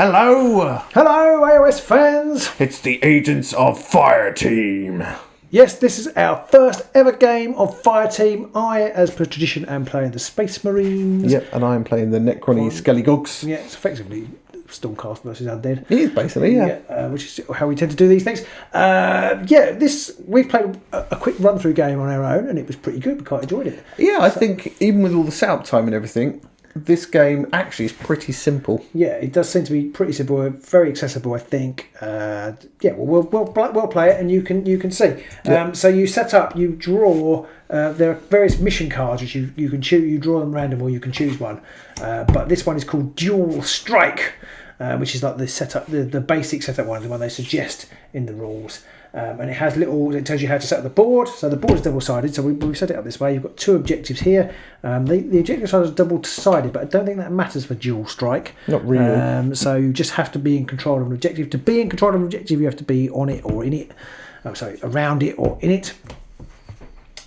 Hello! Hello, AOS fans! It's the agents of FireTeam. Yes, this is our first ever game of FireTeam. I, as per tradition, am playing the Space Marines. Yep, and I'm playing the Necrony Skellygogs. Yeah, it's effectively Stormcast versus Undead. It is basically, yeah. Which is how we tend to do these things. We've played a quick run-through game on our own, and it was pretty good. We quite enjoyed it. Yeah, I think even with all the setup time and everything, this game actually is pretty simple. Yeah, it does seem to be pretty simple, very accessible, I think. We'll play it, and you can see. Yep. So you set up, you draw. There are various mission cards which you can choose. You draw them random, or you can choose one. But this one is called Dual Strike, which is like the setup, the basic setup one, the one they suggest in the rules. And it has it tells you how to set up the board. So the board is double-sided, so we've set it up this way. You've got two objectives here. The objective side is double-sided, but I don't think that matters for dual strike. Not really. So you just have to be in control of an objective. To be in control of an objective, you have to be on it or in it. Around it or in it.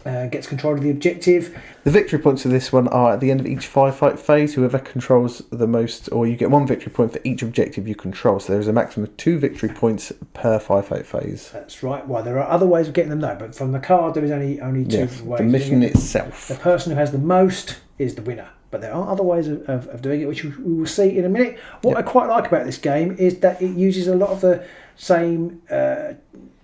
Gets control of the objective. The victory points of this one are at the end of each firefight phase. Whoever controls the most, or you get one victory point for each objective you control. So there is a maximum of 2 victory points per firefight phase. That's right. Well, there are other ways of getting them though, but from the card there is only two ways. The mission itself. The person who has the most is the winner. But there are other ways of doing it, which we will see in a minute. What I quite like about this game is that it uses a lot of the same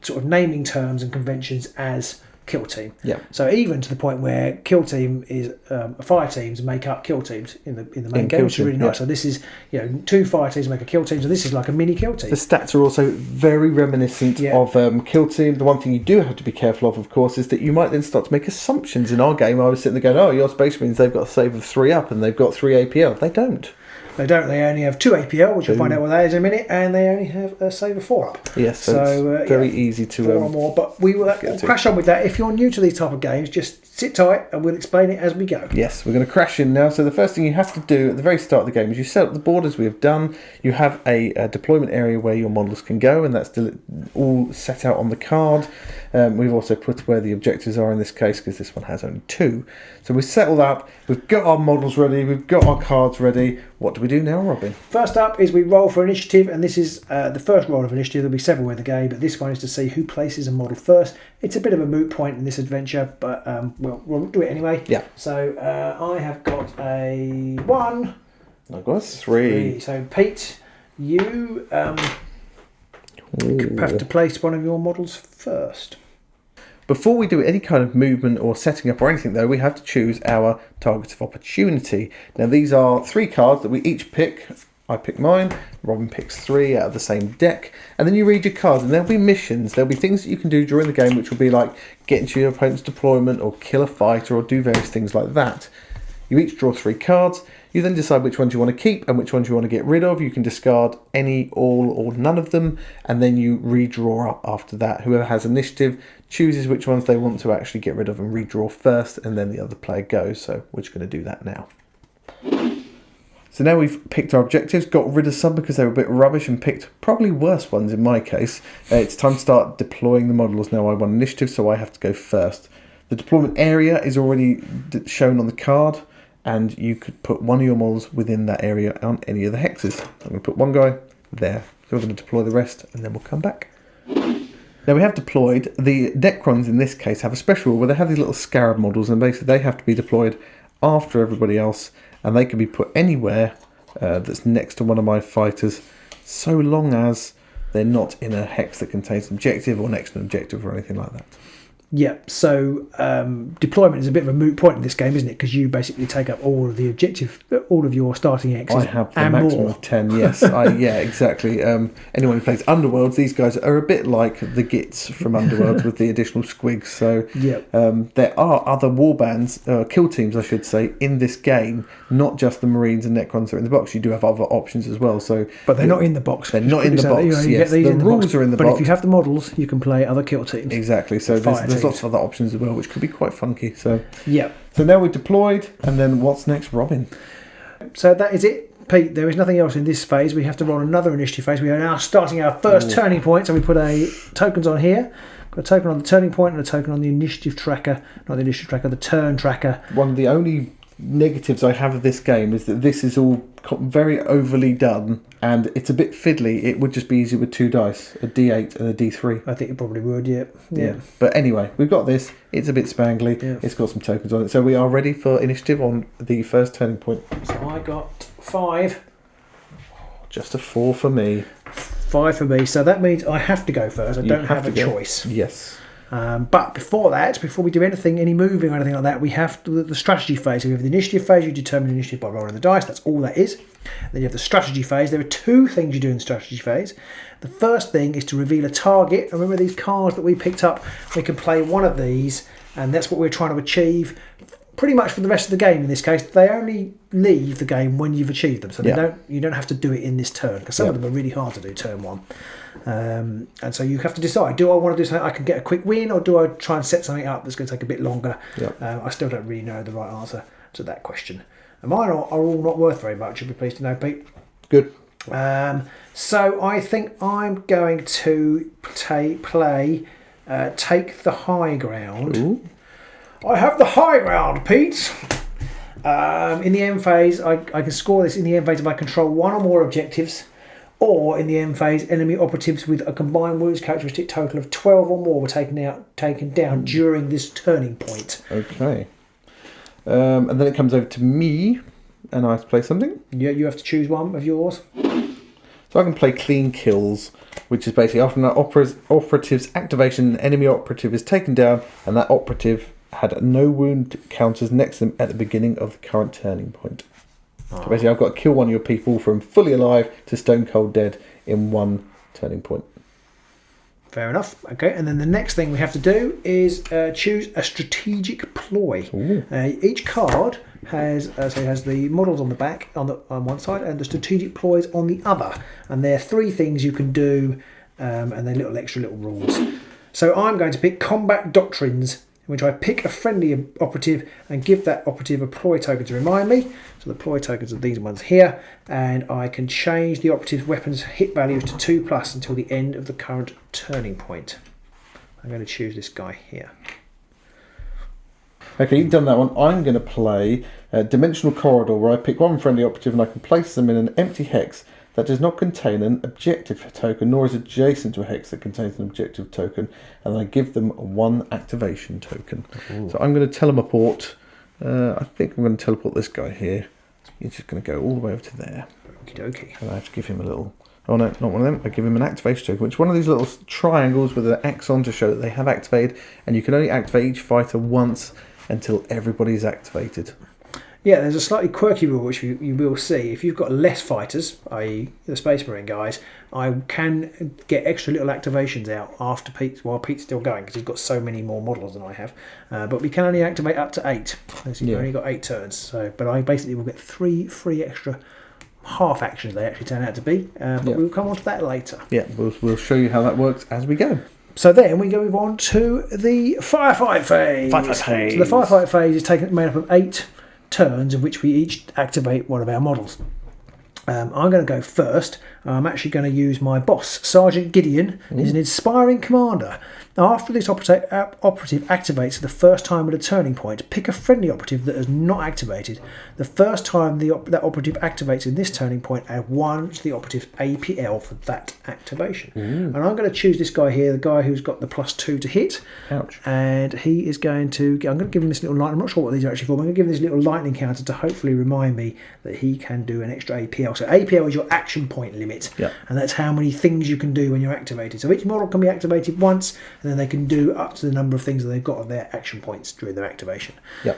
sort of naming terms and conventions as KillTeam. Yeah. So even to the point where KillTeam is fire teams make up kill teams in the main game, which is really nice. So this is 2 fire teams make a kill team. So this is like a mini KillTeam. The stats are also very reminiscent of KillTeam. The one thing you do have to be careful of course, is that you might then start to make assumptions. In our game, I was sitting there going, "Oh, your Space Marines, they've got a save of 3 up, and they've got 3 APL." They don't. They don't. They only have 2 APL, which we'll find out what that is in a minute, and they only have a save of 4 up. Yes, so it's very easy to 4 or more. But we'll crash on with that. If you're new to these type of games, just sit tight, and we'll explain it as we go. Yes, we're going to crash in now. So the first thing you have to do at the very start of the game is you set up the board as we have done. You have a deployment area where your models can go, and that's all set out on the card. We've also put where the objectives are in this case, because this one has only 2. So we've set all up. We've got our models ready. We've got our cards ready. What do we do now, Robin? First up is we roll for initiative, and this is the first roll of initiative. There'll be several in the game, but this one is to see who places a model first. It's a bit of a moot point in this adventure, but we'll do it anyway. Yeah. So I have got a 1. I've got a 3. So Pete, you have to place one of your models first. Before we do any kind of movement or setting up or anything though, we have to choose our target of opportunity. Now these are 3 cards that we each pick. I pick mine, Robin picks 3 out of the same deck, and then you read your cards, and there'll be missions, there'll be things that you can do during the game which will be like get into your opponent's deployment or kill a fighter or do various things like that. You each draw 3 cards. You then decide which ones you want to keep and which ones you want to get rid of. You can discard any, all, or none of them, and then you redraw up after that. Whoever has initiative chooses which ones they want to actually get rid of and redraw first, and then the other player goes. So we're just going to do that now. So now we've picked our objectives, got rid of some because they were a bit rubbish, and picked probably worse ones in my case. It's time to start deploying the models. Now I want initiative, so I have to go first. The deployment area is already shown on the card, and you could put one of your models within that area on any of the hexes. I'm going to put one guy there. So we're going to deploy the rest, and then we'll come back. Now we have deployed. The Necrons in this case have a special rule where they have these little scarab models, and basically they have to be deployed after everybody else, and they can be put anywhere that's next to one of my fighters, so long as they're not in a hex that contains an objective or next to an objective or anything like that. Yeah, so deployment is a bit of a moot point in this game, isn't it? Because you basically take up all of the objective, all of your starting hexes. I have the maximum of 10, yes. Yeah, exactly. Anyone who plays Underworlds, these guys are a bit like the Gits from Underworlds with the additional squigs. So there are other warbands, kill teams, I should say, in this game, not just the Marines and Necrons that are in the box. You do have other options as well. But they're not in the box. They're not in the box, yes. The rules are in the box. But if you have the models, you can play other kill teams. Exactly, so there's lots of other options as well, which could be quite funky. So yeah. So now we're deployed, and then what's next, Robin? So that is it, Pete. There is nothing else in this phase. We have to roll another initiative phase. We are now starting our first turning point. So we put tokens on here. Got a token on the turning point and a token on the initiative tracker. Not the initiative tracker, the turn tracker. One of the only negatives I have of this game is that this is all very overly done And it's a bit fiddly. It would just be easy with 2 dice, a D8 and a D3. I think it probably would, yeah. But anyway, we've got this. It's a bit spangly. Yeah. It's got some tokens on it. So we are ready for initiative on the first turning point. So I got 5. Just a 4 for me. 5 for me. So that means I have to go first. I don't have a choice. Yes. But before that, before we do anything, any moving or anything like that, we have the strategy phase. So we have the initiative phase. You determine initiative by rolling the dice. That's all that is. Then you have the strategy phase. There are 2 things you do in the strategy phase. The first thing is to reveal a target. Remember these cards that we picked up? We can play one of these, and that's what we're trying to achieve pretty much for the rest of the game. In this case, they only leave the game when you've achieved them. So you don't have to do it in this turn, because some of them are really hard to do turn 1. And so you have to decide, do I want to do something I can get a quick win, or do I try and set something up that's going to take a bit longer? I still don't really know the right answer to that question. And mine are all not worth very much, you'll be pleased to know, Pete. Good. So I think I'm going to play Take the High Ground. Ooh. I have the high ground, Pete. In the end phase, I can score this in the end phase if I control 1 or more objectives, or in the end phase, enemy operatives with a combined wounds characteristic total of 12 or more were taken down during this turning point. Okay. And then it comes over to me, and I have to play something. Yeah, you have to choose one of yours. So I can play Clean Kills, which is basically after an operative's activation, an enemy operative is taken down, and that operative had no wound counters next to them at the beginning of the current turning point. So basically I've got to kill one of your people from fully alive to stone cold dead in 1 turning point. Fair enough. Okay, and then the next thing we have to do is choose a strategic ploy. Each card has the models on the back on one side and the strategic ploys on the other, and there are 3 things you can do, and they're extra little rules. So I'm going to pick Combat Doctrines, in which I pick a friendly operative and give that operative a ploy token to remind me. So the ploy tokens are these ones here, and I can change the operative's weapons hit values to 2+ until the end of the current turning point. I'm going to choose this guy here. Okay, you've done that one. I'm going to play Dimensional Corridor, where I pick 1 friendly operative and I can place them in an empty hex that does not contain an objective token, nor is adjacent to a hex that contains an objective token, and I give them 1 activation token. Ooh. So I'm going to teleport. I think I'm going to teleport this guy here. He's just going to go all the way over to there. Okie dokie. And I have to give him a little... Oh no, not one of them. I give him an activation token, which is one of these little triangles with an X on to show that they have activated, and you can only activate each fighter once until everybody's activated. Yeah, there's a slightly quirky rule which you will see. If you've got less fighters, i.e. the Space Marine guys, I can get extra little activations out after while Pete's still going, because he's got so many more models than I have. But we can only activate up to 8. So you've only got 8 turns. So, but I basically will get 3 free extra half actions they actually turn out to be. But we'll come on to that later. Yeah, we'll show you how that works as we go. So then we move on to the firefight phase. So the firefight phase is made up of 8 turns in which we each activate one of our models. I'm going to go first. I'm actually going to use my boss, Sergeant Gideon. He's an inspiring commander. After this operative activates for the first time at a turning point, pick a friendly operative that is not activated. The first time that operative activates in this turning point, add 1 to the operative's APL for that activation. And I'm going to choose this guy here, the guy who's got the +2 to hit. Ouch. And he is going to... I'm going to give him this little lightning. I'm not sure what these are actually for, but I'm going to give him this little lightning counter to hopefully remind me that he can do an extra APL. So APL is your action point limit. And that's how many things you can do when you're activated. So each model can be activated once, and then they can do up to the number of things that they've got on their action points during their activation.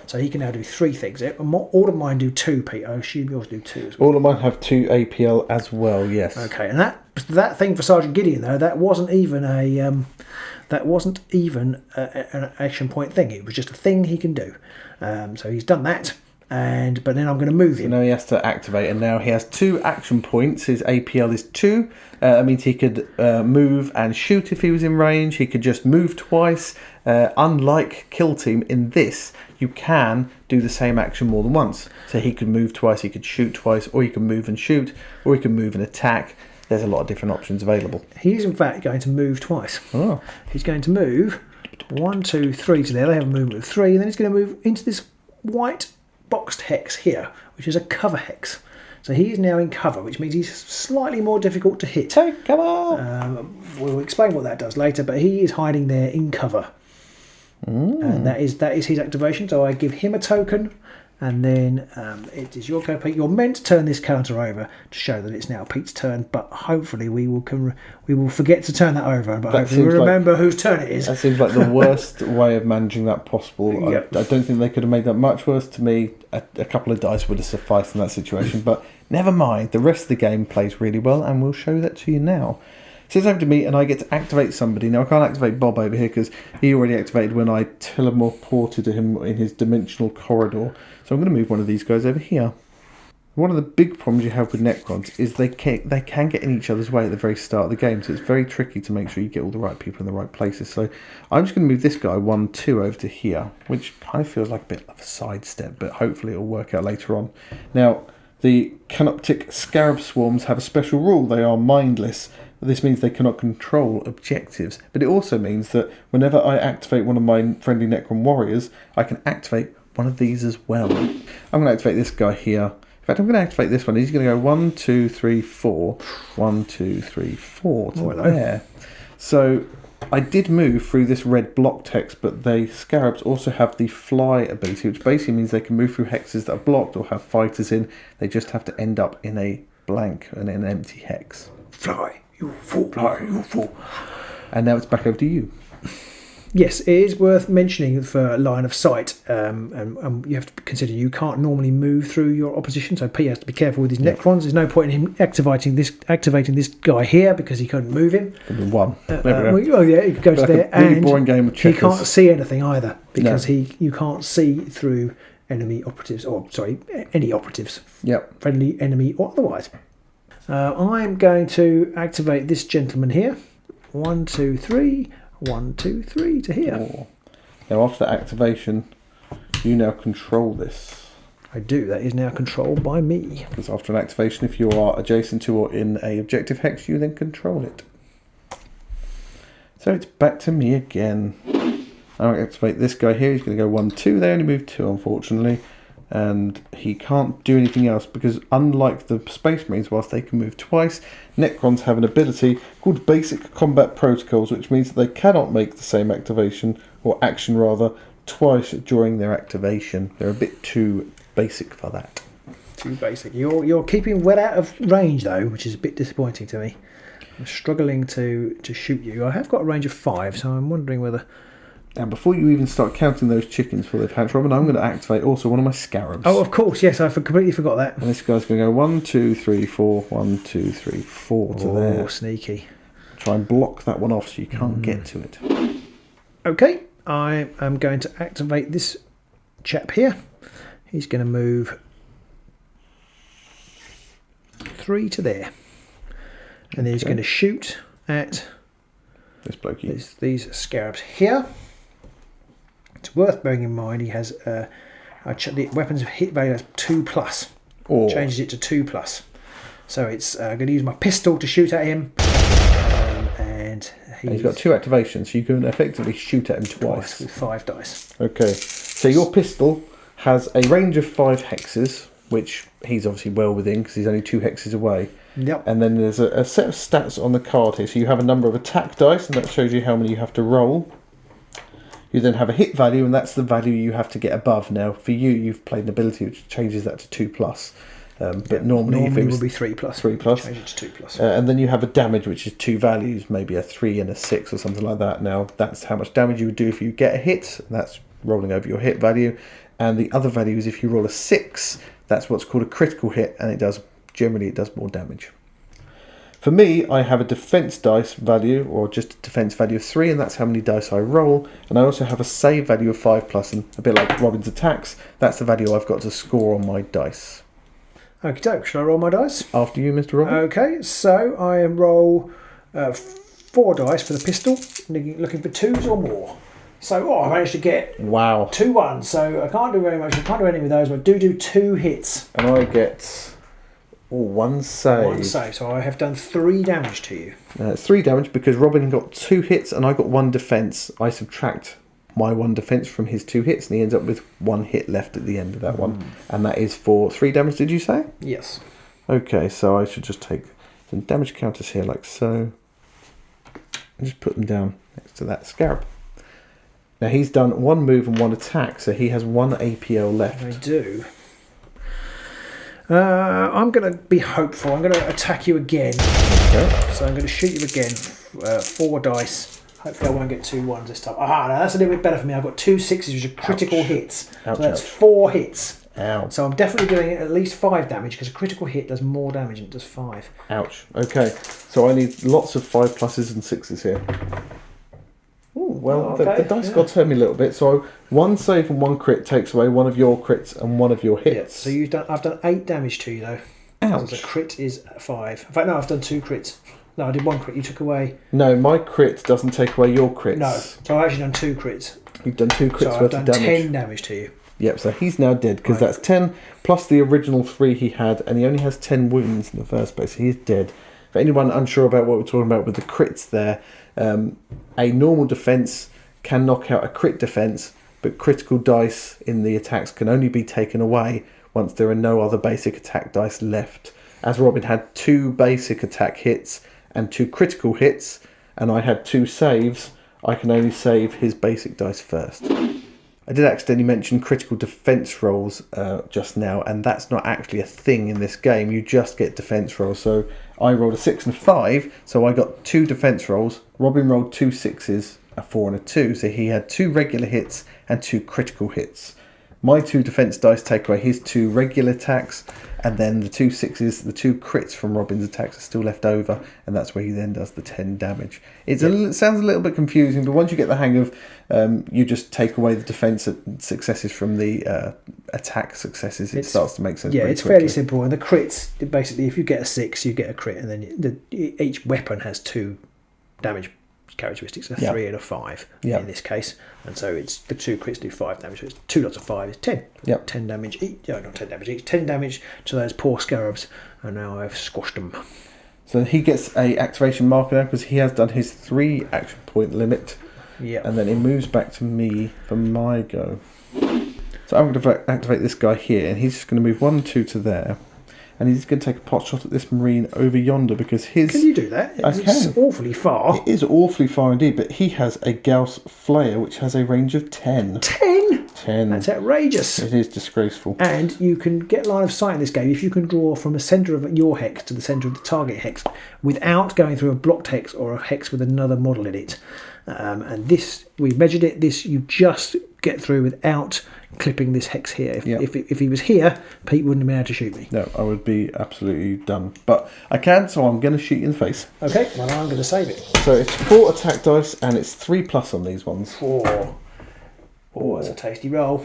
So he can now do 3 things. All of mine do 2, Pete. I assume yours do 2 as well. All of mine have 2 APL as well, yes. Okay, and that thing for Sergeant Gideon, though, that wasn't even an action point thing. It was just a thing he can do. So he's done that. But then I'm going to move him. So now he has to activate, and now he has 2 action points. His APL is 2. That means he could move and shoot if he was in range. He could just move twice. Unlike KillTeam, in this, you can do the same action more than once. So he could move twice, he could shoot twice, or he can move and shoot, or he can move and attack. There's a lot of different options available. He's in fact going to move twice. Oh. He's going to move 1, 2, 3 to there. They have a movement of 3, and then he's going to move into this white boxed hex here, which is a cover hex. So he is now in cover, which means he's slightly more difficult to hit. Take cover! We'll explain what that does later, but he is hiding there in cover. And that is his activation. So I give him a token, and then it is your go, Pete. You're meant to turn this counter over to show that it's now Pete's turn, but hopefully we will forget to turn that over, but hopefully we'll remember whose turn it is. That seems like the worst way of managing that possible. Yep. I don't think they could have made that much worse. To me, a couple of dice would have sufficed in that situation, but never mind. The rest of the game plays really well, and we'll show that to you now. So it's over to me, and I get to activate somebody. Now, I can't activate Bob over here because he already activated when I teleported him in his dimensional corridor. So I'm going to move one of these guys over here. One of the big problems you have with Necrons is they can get in each other's way at the very start of the game. So it's very tricky to make sure you get all the right people in the right places. So I'm just going to move this guy 1-2 over to here, which kind of feels like a bit of a sidestep, but hopefully it'll work out later on. Now, the Canoptic Scarab Swarms have a special rule. They are mindless. This means they cannot control objectives, but it also means that whenever I activate one of my friendly Necron warriors, I can activate one of these as well. I'm going to activate this guy here. In fact, I'm going to activate this one. He's going to go 1, 2, 3, 4. 1, 2, 3, 4 to there. So I did move through this red block text, but the Scarabs also have the fly ability, which basically means they can move through hexes that are blocked or have fighters in. They just have to end up in a blank and an empty hex. Fly. You fool, fly, you fool. And now it's back over to you. Yes, it is worth mentioning for line of sight, and you have to consider you can't normally move through your opposition, so P has to be careful with his Necrons. There's no point in him activating this guy here because he couldn't move him. One. Well, yeah, he could go to there, really and boring game of he checkers. can't see anything either because you can't see through enemy operatives, any operatives. Yep. Friendly, enemy, or otherwise. I'm going to activate this gentleman here. 1, 2, 3. 1, 2, 3 to here. Oh. Now, after that activation, you now control this. I do. That is now controlled by me. Because after an activation, if you are adjacent to or in a objective hex, you then control it. So it's back to me again. I'm going to activate this guy here. He's going to go 1, 2. They only move 2, unfortunately. And he can't do anything else because unlike the Space Marines, whilst they can move twice, Necrons have an ability called Basic Combat Protocols, which means that they cannot make the same activation, or action rather, twice during their activation. They're a bit too basic for that. Too basic. You're keeping well out of range though, which is a bit disappointing to me. I'm struggling to shoot you. I have got a range of 5, so I'm wondering whether... Now, before you even start counting those chickens for they've hatched, Robin, I'm going to activate also one of my Scarabs. Oh, of course, yes, I completely forgot that. And this guy's going to go 1, 2, 3, 4, 1, 2, 3, 4 to there. Oh, sneaky. Try and block that one off so you can't get to it. Okay, I am going to activate this chap here. He's going to move 3 to there. And then he's going to shoot at this blokey. These Scarabs here. It's worth bearing in mind he has the weapons of hit value as 2+. Or changes it to 2+. So it's going to use my pistol to shoot at him. And he's got 2 activations, so you can effectively shoot at him twice. With 5 dice. Okay, so your pistol has a range of 5 hexes, which he's obviously well within because he's only 2 hexes away. Yep. And then there's a set of stats on the card here. So you have a number of attack dice, and that shows you how many you have to roll. You then have a hit value, and that's the value you have to get above. Now, for you, you've played an ability which changes that to 2+. But normally if it would be 3+. 3+. Change it to 2+. And then you have a damage, which is 2 values, maybe a 3 and a 6 or something like that. Now, that's how much damage you would do if you get a hit. That's rolling over your hit value. And the other value is if you roll a 6, that's what's called a critical hit, and it does more damage. For me, I have a defense dice value, or just a defense value of 3, and that's how many dice I roll. And I also have a save value of 5+, and a bit like Robin's attacks, that's the value I've got to score on my dice. Okie doke, shall I roll my dice? After you, Mr. Robin. Okay, so I roll 4 dice for the pistol, looking for 2s or more. So, I managed to get 2 1s, so I can't do very much. I can't do anything with those, but I do 2 hits. And I get 1 save. 1 save, so I have done 3 damage to you. It's 3 damage because Robin got 2 hits and I got 1 defense. I subtract my 1 defense from his 2 hits, and he ends up with 1 hit left at the end of that one. And that is for 3 damage, did you say? Yes. Okay, so I should just take some damage counters here, like so, and just put them down next to that scarab. Now he's done 1 move and 1 attack, so he has 1 APL left. I do. I'm going to be hopeful. I'm going to attack you again. Okay. So I'm going to shoot you again. 4 dice. Hopefully I won't get 2 1s this time. Aha, now that's a little bit better for me. I've got 2 6s, which are critical hits. Ouch, so that's ouch. 4 hits. Ow. So I'm definitely doing at least 5 damage, because a critical hit does more damage and it does 5. Ouch. Okay, so I need lots of 5 pluses and 6s here. Ooh, well, okay, the dice gods hurt me a little bit. So 1 save and 1 crit takes away 1 of your crits and 1 of your hits. Yeah, so I've done 8 damage to you though. Ouch. So the crit is 5. In fact, no, I've done 2 crits. No, I did 1 crit. You took away. No, my crit doesn't take away your crits. No, so I've actually done 2 crits. You've done 2 crits So I've worth done of damage. 10 damage to you. Yep, so he's now dead, because Right. that's 10 plus the original 3 he had, and he only has 10 wounds in the first place. He is dead. For anyone unsure about what we're talking about with the crits there, a normal defense can knock out a crit defense, but critical dice in the attacks can only be taken away once there are no other basic attack dice left. As Robin had 2 basic attack hits and 2 critical hits, and I had 2 saves, I can only save his basic dice first. I did accidentally mention critical defense rolls just now, and that's not actually a thing in this game. You just get defense rolls. So I rolled a 6 and a 5, so I got 2 defense rolls. Robin rolled 2 6s, a 4 and a 2, so he had 2 regular hits and 2 critical hits. My 2 defense dice take away his 2 regular attacks, and then the 2 6s, the 2 crits from Robin's attacks are still left over, and that's where he then does the 10 damage. It sounds a little bit confusing, but once you get the hang of, you just take away the defense successes from the attack successes, it starts to make sense. Yeah, pretty it's quickly. fairly simple. And the crits, basically, if you get a 6, you get a crit, and then each weapon has 2 damage characteristics, a 3 and a 5 in this case, and so it's the 2 crits do 5 damage, so it's 2 lots of 5 is 10. 10 damage each. No, not 10 damage each. 10 damage to those poor scarabs, and now I've squashed them. So he gets a activation marker now because he has done his 3 action point limit. Yeah. And then it moves back to me for my go. So I'm going to activate this guy here, and he's just going to move 1 and 2 to there. And he's going to take a pot shot at this marine over yonder because his... Can you do that? It's awfully far. It is awfully far indeed, but he has a Gauss Flayer, which has a range of 10. 10? 10. That's outrageous. It is disgraceful. And you can get line of sight in this game if you can draw from the centre of your hex to the centre of the target hex without going through a blocked hex or a hex with another model in it. And this, we measured it, this you just get through without clipping this hex here. If he was here, Pete wouldn't have been able to shoot me. No, I would be absolutely done. But I can, so I'm going to shoot you in the face. Okay, well I'm going to save it. So it's 4 attack dice, and it's 3+ on these ones. 4. Oh, that's a tasty roll.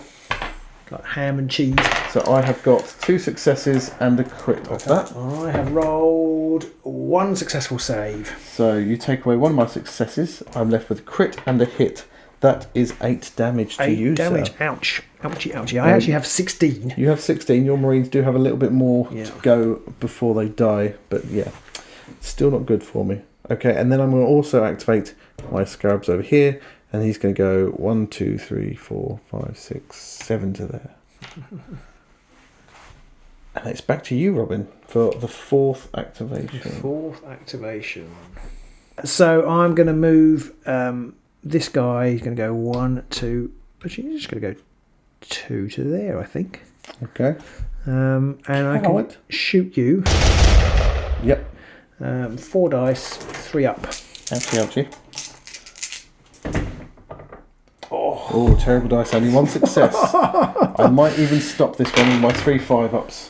Like ham and cheese. So I have got 2 successes and a crit off that. I have rolled 1 successful save. So you take away 1 of my successes. I'm left with a crit and a hit. That is 8 damage to you, 8 damage. sir. Ouch. Ouchie, ouchie. I actually have 16. You have 16. Your Marines do have a little bit more to go before they die. But yeah, still not good for me. Okay, and then I'm going to also activate my scarabs over here. And he's going to go 1, 2, 3, 4, 5, 6, 7 to there. And it's back to you, Robin, for the 4th activation. 4th activation. So I'm going to move this guy. He's going to go 1, 2. Actually, he's just going to go 2 to there, I think. Okay. And I can shoot you. Yep. 4 dice, 3 up. Ouchie, ouchie. Oh, terrible dice. Only 1 success. I might even stop this one with my 3 5-ups.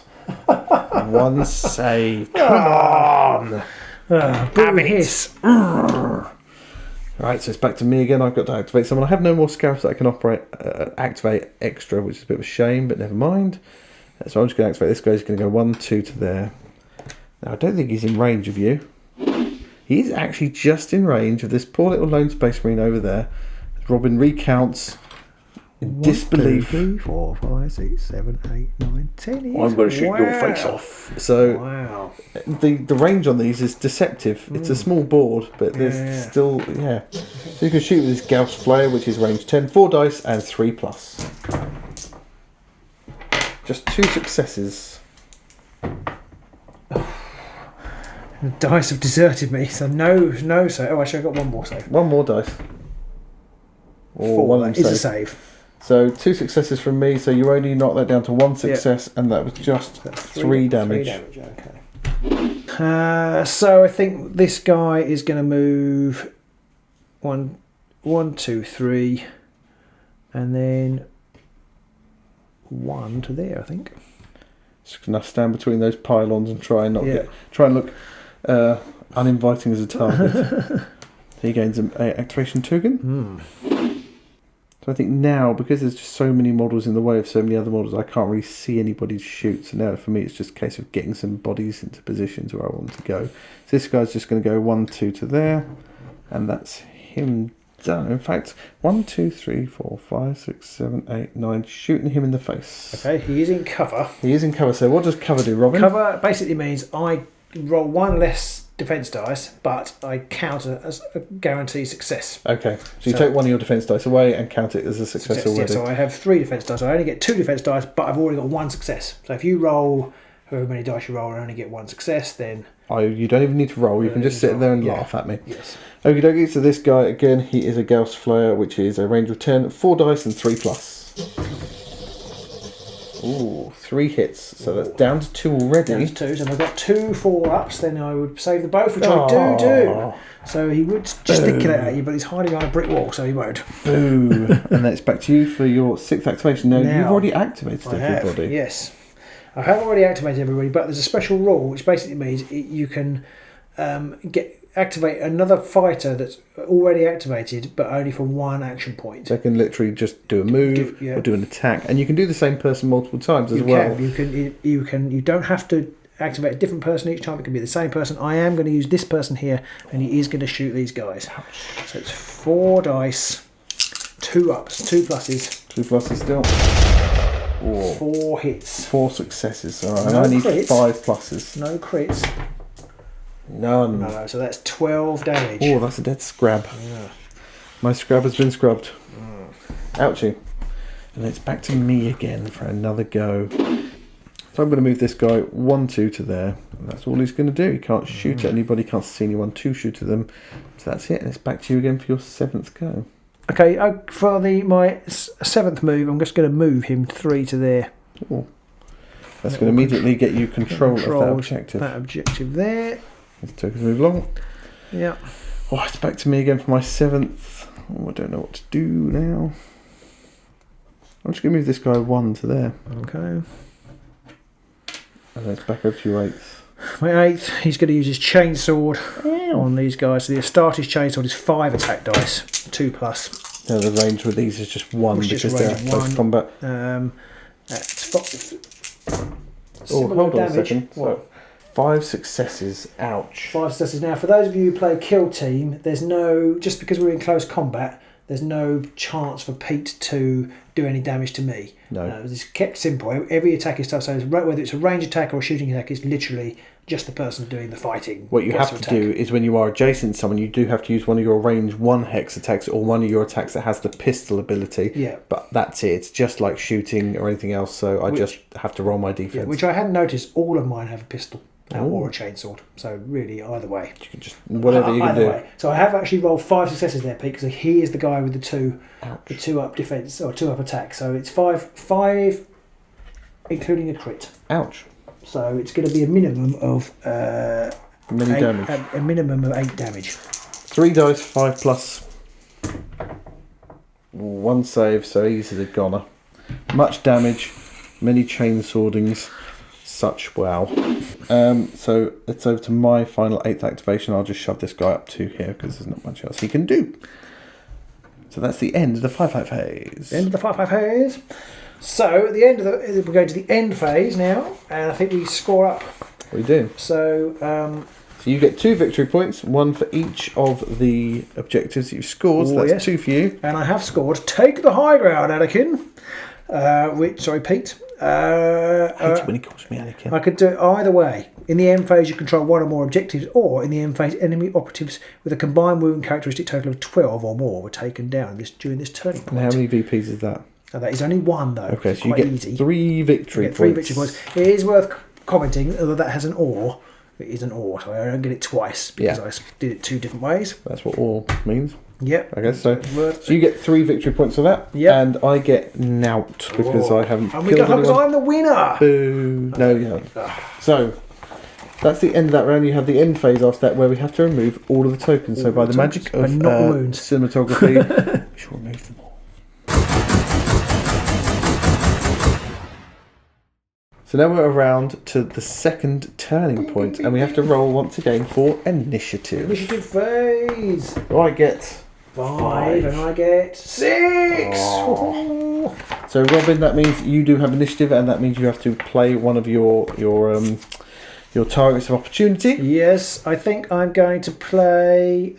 1 save. Come on. Have a hiss. Right, so it's back to me again. I've got to activate someone. I have no more scarabs that I can activate extra, which is a bit of a shame, but never mind. So I'm just going to activate this guy. He's going to go 1, 2 to there. Now, I don't think he's in range of you. He's actually just in range of this poor little lone space marine over there. Robin recounts in disbelief. 1, 2, 3, 4, 5, 6, 7, 8, 9, 10. I'm going to shoot your face off. So the range on these is deceptive. It's a small board, but there's still, So you can shoot with this Gauss Flayer, which is range 10, 4 dice and 3+. Just 2 successes. The dice have deserted me, so no save. Oh, actually, I got one more save. One more dice. Or 4, one that is a save. So 2 successes from me, so you only knocked that down to 1 success, and that was just 3 damage. 3 damage, okay. So I think this guy is going to move 1, 2, 3, and then 1 to there, I think. Just gonna stand between those pylons and try and look uninviting as a target. He gains an activation token. So I think now, because there's just so many models in the way of so many other models, I can't really see anybody shoot. So now for me, it's just a case of getting some bodies into positions where I want to go. So this guy's just going to go 1, 2 to there, and that's him done. In fact, 1, 2, 3, 4, 5, 6, 7, 8, 9, shooting him in the face. Okay, he is in cover. He is in cover. So what does cover do, Robin? Cover basically means I roll 1 less defense dice, but I count it as a guaranteed success. Okay, so you take 1 of your defense dice away and count it as a success already. Yeah, so I have 3 defense dice. I only get 2 defense dice, but I've already got 1 success. So if you roll however many dice you roll and only get 1 success, then you don't even need to roll. You can just sit there and laugh at me. Yes. Okie dokie. So this guy again, he is a Gauss Flare, which is a range of 10, 4 dice and 3 plus. Ooh, 3 hits. So that's down to 2 already. Down to 2. So if I've got 2 4-ups, then I would save the both, which I do. So he would gesticulate at you, but he's hiding on a brick wall, so he won't. Boo. And then it's back to you for your 6th activation. Now you've already activated everybody. Yes. I have already activated everybody, but there's a special rule, which basically means you can activate another fighter that's already activated, but only for 1 action point. They can literally just do a move or do an attack, and you can do the same person multiple times as well. You don't have to activate a different person each time. It can be the same person. I am going to use this person here, and he is going to shoot these guys. So it's 4 dice, 2 ups, 2 pluses. 2 pluses still. 4 hits. 4 successes. All right. I need 5 pluses. No crits. None. No, so that's 12 damage. Oh, that's a dead scrab. Yeah. My scrab has been scrubbed. Ouchie. And it's back to me again for another go. So I'm going to move this guy 1, 2 to there. And that's all he's going to do. He can't shoot at anybody, can't see anyone to shoot at them. So that's it. And it's back to you again for your 7th go. Okay, for my 7th move, I'm just going to move him 3 to there. Ooh. That's going to immediately get you control of that objective. That objective there. Let's take us move along. Yeah. Oh, it's back to me again for my 7th. Oh, I don't know what to do now. I'm just going to move this guy 1 to there. Okay. And then it's back over to your 8th. My 8th, he's going to use his chainsword on these guys. So the Astartes chainsword is 5 attack dice, 2 plus. No, the range with these is just 1 because they're close combat. That's hold on a second. So, 5 successes. Ouch. 5 successes. Now, for those of you who play KillTeam, there's no, just because we're in close combat, there's no chance for Pete to do any damage to me. No. It's kept simple. Every attack is tough. So whether it's a range attack or a shooting attack, it's literally just the person doing the fighting. What you have to do is when you are adjacent to someone, you do have to use one of your range 1 hex attacks or one of your attacks that has the pistol ability. Yeah. But that's it. It's just like shooting or anything else. So I just have to roll my defense. Yeah, which I hadn't noticed. All of mine have a pistol. Or a chainsword. So really, either way. You can just whatever you can do. Way. So I have actually rolled 5 successes there, Pete, because he is the guy with the 2 up defense or 2 up attack. So it's 5, including a crit. Ouch. So it's going to be a minimum of damage. A minimum of 8 damage. 3 dice, 5 plus. 1 save, so he's a goner. Much damage, many chainswordings. Such wow. So it's over to my final 8th activation. I'll just shove this guy up to here because there's not much else he can do. So that's the end of the firefight phase. The end of the firefight phase. So at the end of we're going to the end phase now, and I think we score up. We do. So so you get 2 victory points, 1 for each of the objectives that you've scored. So that's 2 for you. And I have scored. Take the high ground, Anakin. Pete. I hate it when he calls me Anakin. I could do it either way. In the end phase, you control 1 or more objectives, or in the end phase, enemy operatives with a combined wound characteristic total of 12 or more were taken down during this turning point. And how many VPs is that? Now, that is only 1, though. Okay, so you get 3 victory points. 3 victory points. It is worth commenting, although that has an or. It is an or, so I don't get it twice because I did it 2 different ways. That's what or means. Yep. I guess so. So you get 3 victory points for that, and I get nout because I haven't killed anyone. Because I'm the winner. Boo. No, you haven't. So that's the end of that round. You have the end phase after that where we have to remove all of the tokens. So by the magic of cinematography, we shall remove them all. So now we're around to the second turning point, and we have to roll once again for initiative. Initiative phase. So I get 5 and I get 6. Oh. So Robin, that means you do have initiative, and that means you have to play one of your targets of opportunity. Yes, I think I'm going to play.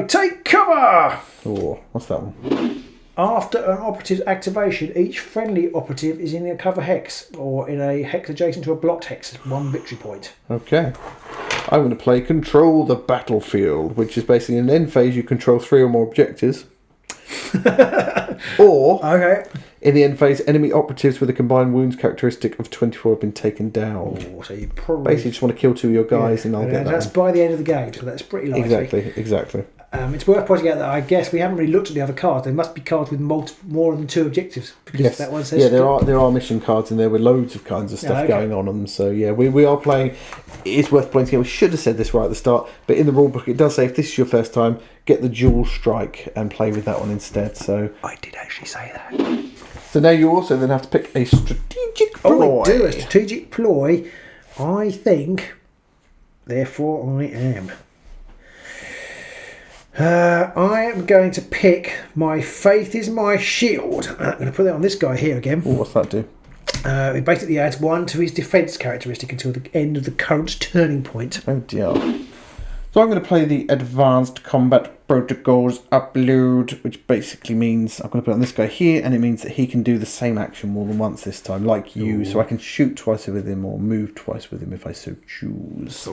Take cover. Oh, what's that one? After an operative's activation, each friendly operative is in a cover hex or in a hex adjacent to a blocked hex. 1 victory point. Okay. I'm going to play Control the Battlefield, which is basically in an end phase you control 3 or more objectives. Or, in the end phase, enemy operatives with a combined wounds characteristic of 24 have been taken down. Oh, so you probably basically just want to kill 2 of your guys and I'll get that. That's by the end of the game, so that's pretty likely. Exactly. It's worth pointing out that I guess we haven't really looked at the other cards. There must be cards with more than 2 objectives. Because that one says there are mission cards in there with loads of kinds of stuff going on them. So yeah, we are playing. It's worth pointing out, we should have said this right at the start, but in the rulebook it does say if this is your first time, get the dual strike and play with that one instead. So I did actually say that. So now you also then have to pick a strategic ploy. Oh, I do, a strategic ploy. I think, therefore I am. I am going to pick my faith is my shield. I'm going to put that on this guy here again. Oh, what's that do? It basically adds 1 to his defense characteristic until the end of the current turning point. Oh dear. So I'm going to play the Advanced Combat Protocols Upload, which basically means I'm going to put it on this guy here, and it means that he can do the same action more than once this time, like you. Ooh. So I can shoot twice with him or move twice with him if I so choose.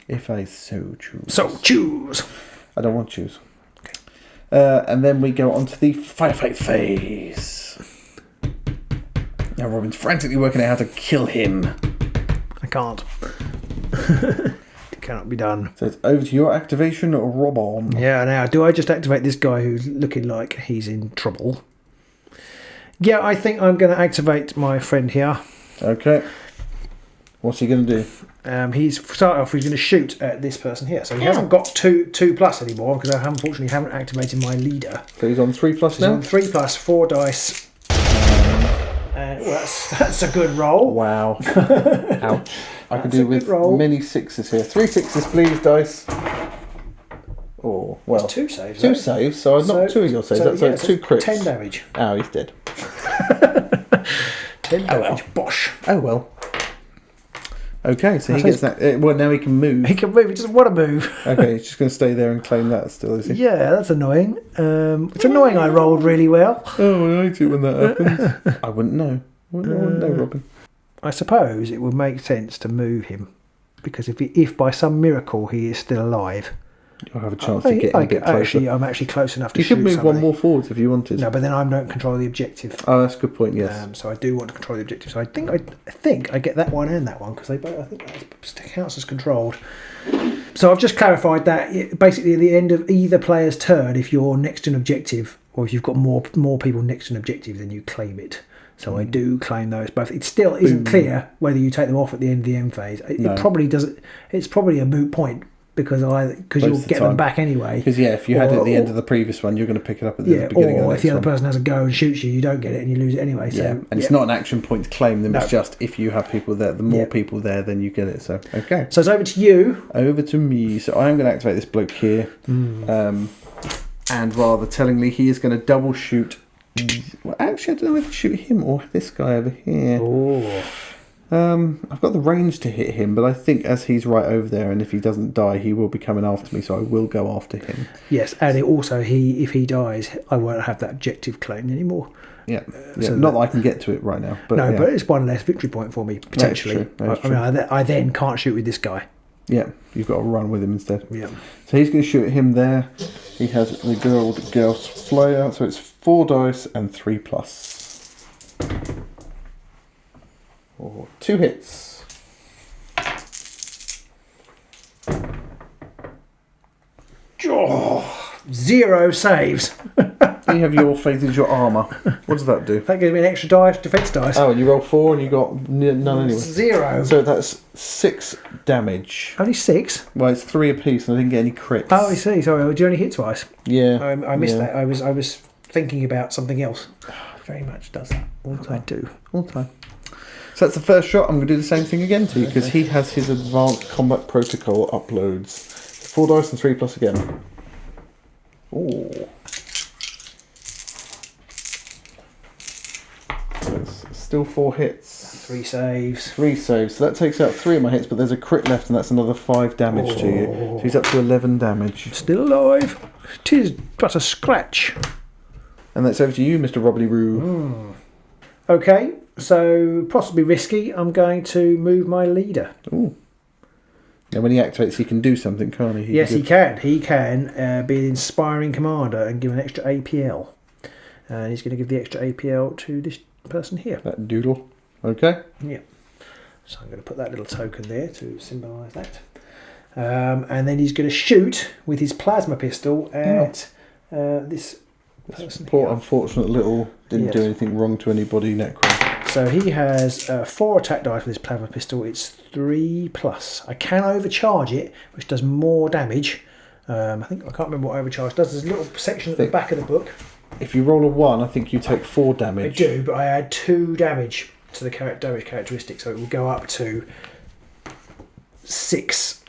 If I so choose. I don't want to choose. Okay. And then we go on to the firefight phase. Now Robin's frantically working out how to kill him. I can't. It cannot be done. So it's over to your activation, Robon. Yeah, now, do I just activate this guy who's looking like he's in trouble? Yeah, I think I'm going to activate my friend here. Okay. What's he going to do? He's going to shoot at this person here. So he hasn't got 2+ anymore because I unfortunately haven't activated my leader. So he's on 3+ now? He's on 3+, 4 dice. Well, that's a good roll. Wow. Ouch. I could do with many 6s here. 3 6s, please, dice. Oh, well. That's 2 saves. 2 saves, so I've knocked 2 of your saves. So it's 2 crits. 10 damage. Oh, he's dead. 10 damage. Bosh. Oh, well. Okay, so he gets that. Well, now he can move. He can move. He doesn't want to move. Okay, he's just going to stay there and claim that still, is he? Yeah, that's annoying. It's annoying I rolled really well. Oh, I hate it when that happens. I wouldn't know. I wouldn't know, Robin. I suppose it would make sense to move him. Because if by some miracle he is still alive... You'll have a chance to get him a bit closer. I'm actually close enough to shoot somebody. You could move one more forwards if you wanted. No, but then I don't control the objective. Oh, that's a good point, yes. So I do want to control the objective. So I think I get that one and that one because I think that counts as controlled. So I've just clarified that basically at the end of either player's turn, if you're next to an objective or if you've got more people next to an objective, then you claim it. So I do claim those both. It still isn't clear whether you take them off at the end of the end phase. It probably doesn't. It's probably a moot point. Because you'll get them back anyway. Because if you had it at the end of the previous one, you're going to pick it up at the beginning of the next one. Or if the other person has a go and shoots you, you don't get it and you lose it anyway. So, and it's not an action point to claim them. No. It's just if you have people there, the more people there, then you get it. So okay. So it's over to you. Over to me. So I am going to activate this bloke here, and rather tellingly, he is going to double shoot. Well, actually, I don't know if to shoot him or this guy over here. Oh. I've got the range to hit him, but I think as he's right over there, and if he doesn't die, he will be coming after me, so I will go after him. Yes, and if he dies, I won't have that objective claimed anymore. Yeah, so not that I can get to it right now. But but it's one less victory point for me, potentially. That's true. I then can't shoot with this guy. Yeah, you've got to run with him instead. Yeah. So he's going to shoot at him there. He has the girl's flyer, so it's 4 dice and 3+. 2 hits. 0 saves. You have your faith is your armour. What does that do? That gives me an extra dice, defense dice. Oh, and you roll 4 and you got none anyway. 0. So that's 6 damage. Only 6? Well, it's 3 apiece and I didn't get any crits. Oh, I see. Sorry, do you only hit twice? Yeah. I missed that. I was thinking about something else. Very much does that all the time. I do. All the time. So that's the first shot. I'm going to do the same thing again to you because he has his advanced combat protocol uploads. 4 dice and 3 plus again. Ooh. So it's still 4 hits. 3 saves. 3 saves. So that takes out 3 of my hits, but there's a crit left and that's another 5 damage to you. So he's up to 11 damage. Still alive. 'Tis but a scratch. And that's over to you, Mr. Robbly Roo. Okay, so possibly risky. I'm going to move my leader. Ooh. Now when he activates, he can do something, can't he? Yes, he can. He can be an inspiring commander and give an extra APL. And he's going to give the extra APL to this person here. That doodle. Okay. Yeah. So I'm going to put that little token there to symbolise that. And then he's going to shoot with his plasma pistol at this person Poor here. unfortunate little didn't do anything wrong to anybody Necron. So he has 4 attack dice with his plasma pistol. It's 3 plus. I can overcharge it, which does more damage. I can't remember what overcharge does. There's a little section at the back of the book. If you roll a 1, I think you take 4 damage. I do, but I add 2 damage to the damage characteristic, so it will go up to 6,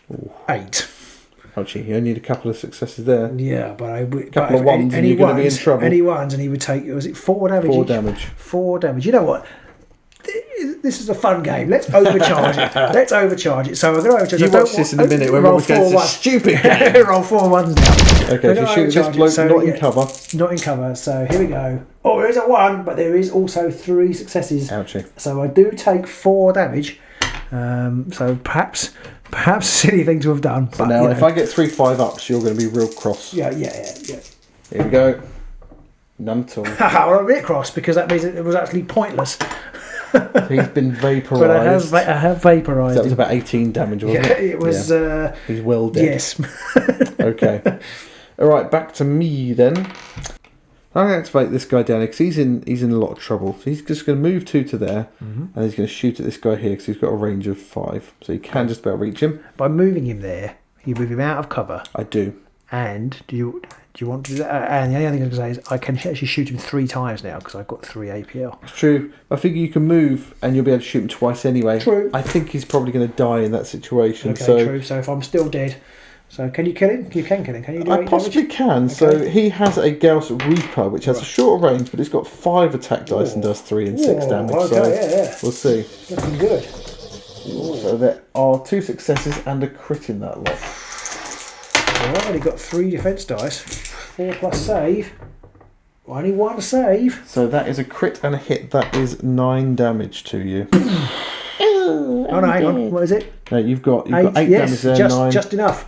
8. Actually, you only need a couple of successes there. Yeah, but I would. Couple of ones and you're going to be in trouble. Any ones, and he would take. Was it 4 damage? 4 each? damage. 4 damage. You know what? This is a fun game. Let's overcharge it. Let's overcharge it. So I'm going to overcharge. You watch this in a minute when Robert goes, it's a stupid game. Roll 4 ones now. Okay, so shoot this bloke not in cover. Not in cover. So here we go. Oh, there is a 1, but there is also 3 successes. Ouchie. So I do take 4 damage. So perhaps a silly thing to have done. So now, if I get 3 5-ups, you're going to be real cross. Yeah. Here we go. None at all. Well, I'm a bit cross because that means it was actually pointless. He's been vaporised. But I have vaporised. That was about 18 damage, wasn't it? It was. Yeah. He's well dead. Yes. Okay. All right, back to me then. I'm going to activate this guy down here because he's in a lot of trouble. So he's just going to move 2 to there, and he's going to shoot at this guy here because he's got a range of 5. So you can just about reach him. By moving him there, you move him out of cover. I do. And do you want to do that? And the only other thing I was going to say is I can actually shoot him 3 times now because I've got 3 APL. It's true. I figure you can move and you'll be able to shoot him twice anyway. True. I think he's probably going to die in that situation. Okay, so true. So if I'm still dead, so can you kill him? You can kill him. Can you do I 8 possibly damage? can. Okay. So he has a Gauss Reaper, which has a shorter range, but it's got 5 attack dice and does 3 and 6 damage. Okay, so yeah. we'll see. Looking good. So there are 2 successes and a crit in that lot. Well, I've only got 3 defense dice. 4 plus save. Only 1 save. So that is a crit and a hit. That is 9 damage to you. Oh no, hang on. What is it? No, you've got 8 damage there. Just enough.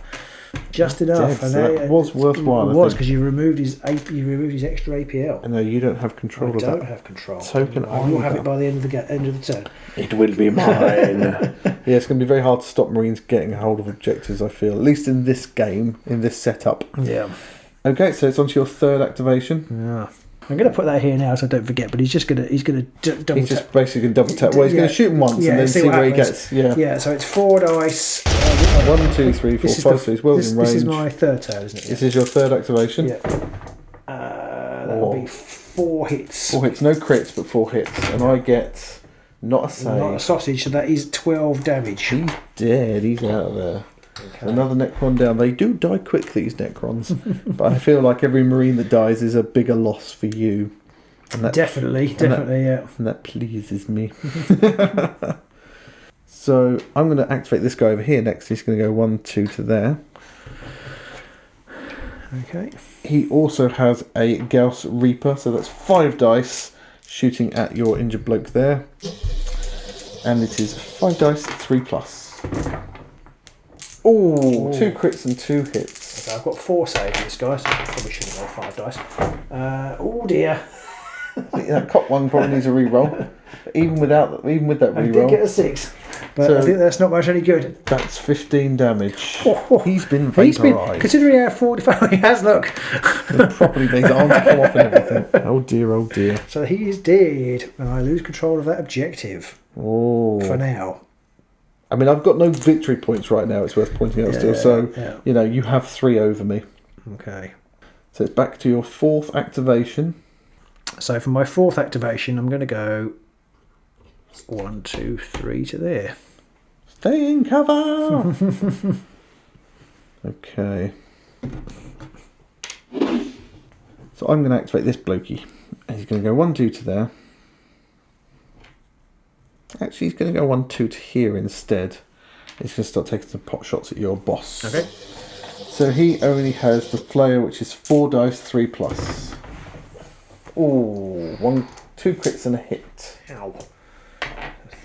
Just enough. Dead, so that was worthwhile. It was because you removed his extra APL. No, you don't have control of that. I don't have control. Token I will have it by the end of the turn. It will be mine. Yeah, it's going to be very hard to stop Marines getting a hold of objectives, I feel. At least in this game, in this setup. Yeah. Okay, so it's on to your 3rd activation. Yeah. I'm going to put that here now so I don't forget, but he's just going to double He's just basically double tap. Well, he's going to shoot him once and then see where he gets. Yeah, so it's 4 dice. 1, 2, 3, 4, 5, 6. He's well in range. This is my 3rd turn, isn't it? This is your 3rd activation. Yeah. That will be 4 hits. 4 hits, no crits, but 4 hits. And I get not a save. Not a sausage, so that is 12 damage. He's dead. He's out of there. Okay. Another Necron down. They do die quick, these Necrons. But I feel like every Marine that dies is a bigger loss for you. And that, definitely, yeah. And that pleases me. So I'm going to activate this guy over here next. He's going to go 1, 2 to there. Okay. He also has a Gauss Reaper, so that's 5 dice shooting at your injured bloke there. And it is 5 dice, 3 plus. Oh, 2 crits and 2 hits. Okay, I've got 4 saves in this guy, so I probably shouldn't roll 5 dice. Oh dear. That cop one probably needs a re-roll. But even with that I did re-roll, get a 6, but So- I think that's not much any good. that's 15 damage. He's been He's been, vaporised. considering how 45 he has, look. Properly, his arms come off and everything. Oh dear, oh dear. So he is dead, and I lose control of that objective Oh. for now. I mean, I've got no victory points right now, it's worth pointing out still. So, you know, you have 3 over me. Okay. So it's back to your 4th activation. So for my 4th activation, I'm going to go 1, 2, 3 to there. Stay in cover! Okay. So I'm going to activate this blokey. And he's going to go 1, 2 to there. Actually, he's going to go 1, 2 to here instead. He's going to start taking some pot shots at your boss. Okay. So he only has the flair, which is 4 dice, 3 plus. Ooh, 2 crits and a hit. Ow.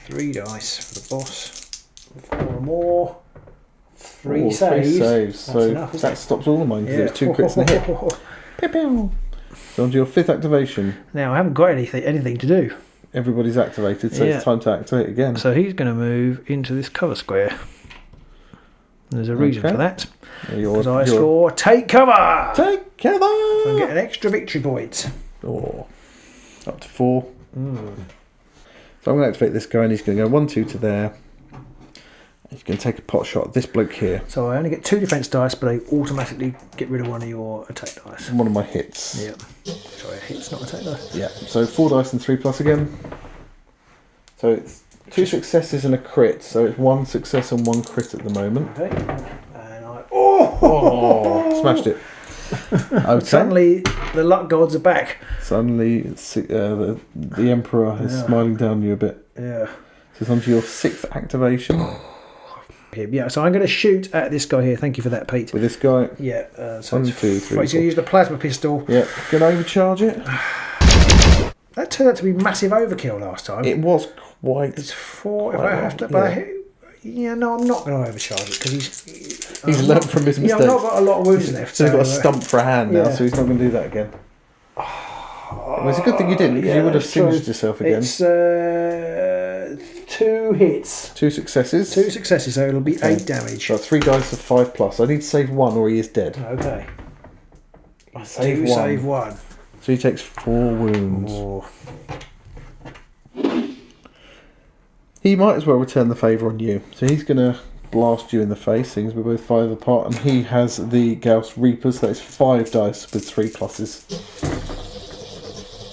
3 dice for the boss. 4 more. 3 Ooh, saves. 3 saves. That's So enough, isn't that it? stops all of mine because it was 2 crits and a hit. Pew, pew. So on to your 5th activation. Now I haven't got anything to do. Everybody's activated, so it's time to activate again. So he's going to move into this cover square. There's a reason for that. Because I score take cover. Take cover. And get an extra victory point. Oh, up to 4. So I'm going to activate this guy, and he's going to go 1, 2 to there. He's going to take a pot shot at this bloke here. So I only get 2 defense dice, but I automatically get rid of one of your attack dice. One of my hits. Yeah. Sorry, hits, not attack dice. Yeah. So 4 dice and 3 plus again. So it's 2 successes and a crit. So it's 1 success and 1 crit at the moment. Okay. And I Smashed it. Okay. Suddenly the luck gods are back. Suddenly the Emperor is smiling down on you a bit. Yeah. So it's on to your 6th activation. Yeah, so I'm going to shoot at this guy here. Thank you for that, Pete. With this guy. Yeah. So 1, 2, 3. he's going to use the plasma pistol. Yeah. Can I overcharge it? That turned out to be massive overkill last time. It was quite. It's 4. If quite I have to, long, no, I'm not going to overcharge it because he's learnt from his mistakes. I've not got a lot of wounds left. So he's got a stump for a hand now, yeah. so he's not going to do that again. Well, it's a good thing you didn't, because you would have singed yourself again. It's 2 hits. 2 successes. 2 successes, so it'll be 8 damage. So 3 dice of 5 plus. I need to save 1 or he is dead. Okay. I save 1. Save 1. So he takes 4 wounds. Oh. He might as well return the favour on you. So he's going to blast you in the face, seeing as we're both 5 apart, and he has the Gauss Reapers. That is 5 dice with 3 pluses.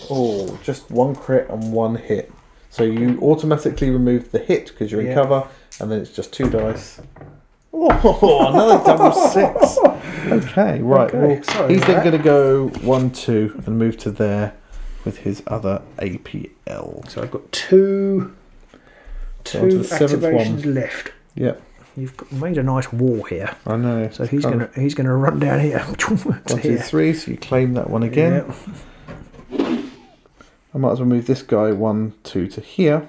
Oh, just 1 crit and 1 hit. So you automatically remove the hit because you're in cover, and then it's just 2 dice. Oh, another double 6. Okay, right. Okay, Well, he's then going to go 1, 2 and move to there with his other APL. So I've got 2 on to the 7th activations one. left. Yep. You've made a nice wall here. I know. So he's gonna run down here. 1, 2, 3. So you claim that one again. Yep. I might as well move this guy 1, 2 to here,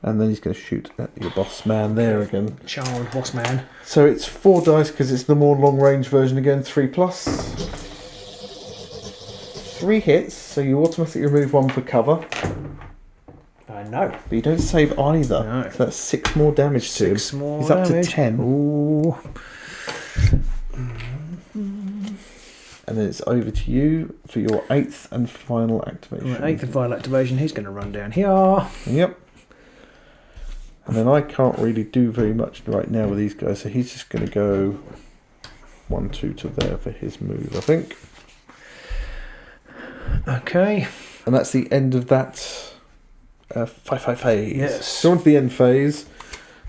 and then he's going to shoot at your boss man there again. Charmed boss man. So it's 4 dice because it's the more long range version again. 3 plus. 3 hits, so you automatically remove 1 for cover. I know. But you don't save either. No. So that's 6 more damage to him. 6 more He's up damage. to 10. Ooh. And then it's over to you for your 8th and final activation. Right, 8th and final activation. He's going to run down here. Yep. And then I can't really do very much right now with these guys, so he's just going to go 1, 2 to there for his move, I think. Okay. And that's the end of that firefight phase. Yes. So on to the end phase,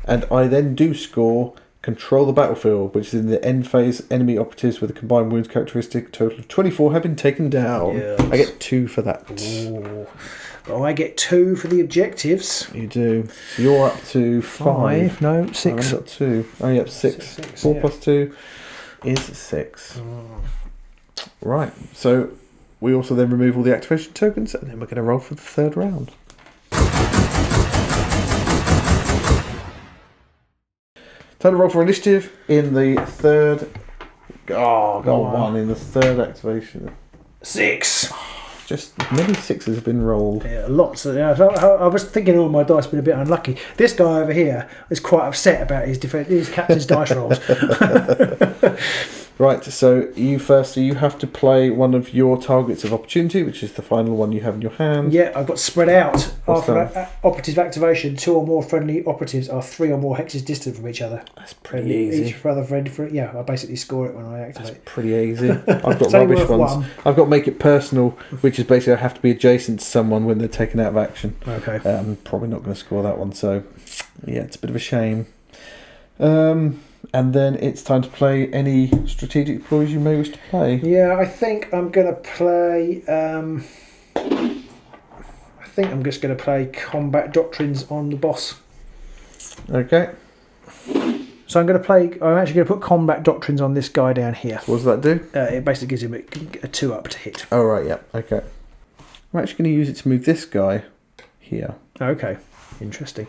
and I then do score Control the Battlefield, which is in the end phase. Enemy operatives with a combined wounds characteristic total of 24 have been taken down. Yes. I get 2 for that. Ooh. Oh, I get 2 for the objectives. You do. So you're up to 5. No, 6. I've got 2. Oh, yep, 6. 4 plus 2 is 6. Right. So we also then remove all the activation tokens, and then we're going to roll for the 3rd round. Time to roll for initiative in the 3rd. Oh, got 1 in the 3rd activation. 6. just many sixes have been rolled. Yeah, lots. Yeah, so I was thinking all my dice have been a bit unlucky. This guy over here is quite upset about his captain's dice rolls. Right, so you have to play one of your targets of opportunity, which is the final one you have in your hand. Yeah, I've got spread out. What's After operative activation, 2 or more friendly operatives are 3 or more hexes distant from each other. That's pretty easy. Each other friend for I basically score it when I activate. That's pretty easy. I've got only rubbish worth ones. one. I've got make it personal, which is basically I have to be adjacent to someone when they're taken out of action. Okay. I'm probably not going to score that one, so yeah, it's a bit of a shame. And then it's time to play any strategic deploys you may wish to play. Yeah, I think I'm going to play. I think I'm just going to play combat doctrines on the boss. Okay. So I'm actually going to put combat doctrines on this guy down here. What does that do? It basically gives him a 2-up to hit. Oh right, yeah. Okay. I'm actually going to use it to move this guy here. Okay, interesting.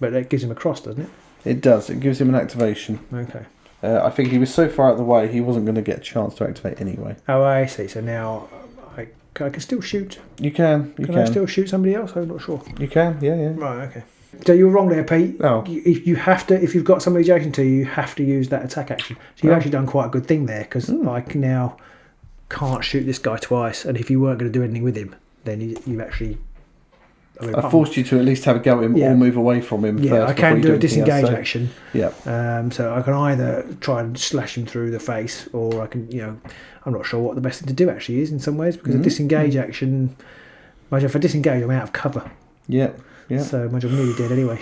But that gives him a cross, doesn't it? It does. It gives him an activation. Okay. I think he was so far out of the way, he wasn't going to get a chance to activate anyway. Oh, I see. So now I can still shoot. You can. You Can I still shoot somebody else? I'm not sure. You can. Yeah, yeah. Right. Okay. So you're wrong there, Pete. Oh. You have to, if you've got somebody adjacent to you, you have to use that attack action. So you've actually done quite a good thing there, because I now can't shoot this guy twice, and if you weren't going to do anything with him, then you've actually. I forced you to at least have a go at him or move away from him. Yeah, first I can do a disengage else, so. action. Yeah. So I can either try and slash him through the face, or I can, I'm not sure what the best thing to do actually is in some ways, because a disengage action. Imagine if I disengage, I'm out of cover. Yeah. Yeah. So imagine I'm nearly dead anyway.